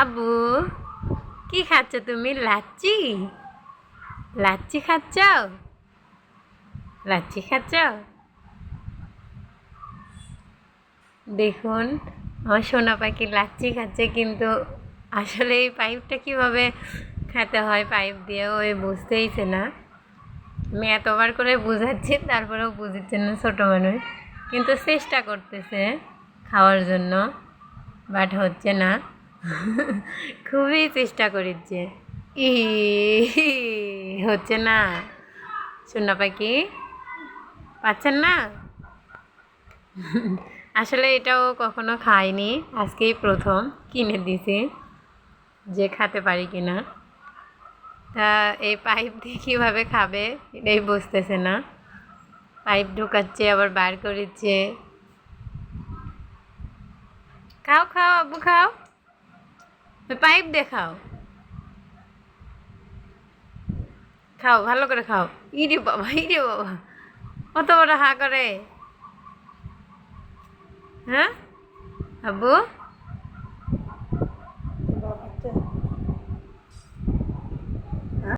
আব্বু, কি খাচ্ছ তুমি? লাচ্ছি? লাচ্ছি খাচ্ছ? লাচ্ছি খাচ্ছ? দেখুন, আমার সোনা পাখি লাচ্ছি খাচ্ছে, কিন্তু আসলে এই পাইপটা কিভাবে খেতে হয় পাইপ দিয়ে ওই বুঝতেইছে না। আমি এতবার করে বুঝাচ্ছি, তারপরেও বুঝছে না ছোটো মানুষ, কিন্তু চেষ্টা করতেছে খাওয়ার জন্য, বাট হচ্ছে না। খুবই চেষ্টা করেছে। ই হচ্ছে না। সোনা পাখি পাচ্ছেন না। আসলে এটাও কখনো খাইনি, আজকেই প্রথম কিনে দিছি যে খেতে পারি কিনা। তা এই পাইপ দিয়ে কীভাবে খাবে এটাই বুঝতেছে না। পাইপ ঢুকাচ্ছে আবার বার করেছে। খাও খাও আব্বু খাও, ওই পাইপ দিয়ে খাও। খাও ভালো করে খাও। ইরে বাবা, ইরে বাবা, অত বড় হা করে। হ্যাঁ আব্বু।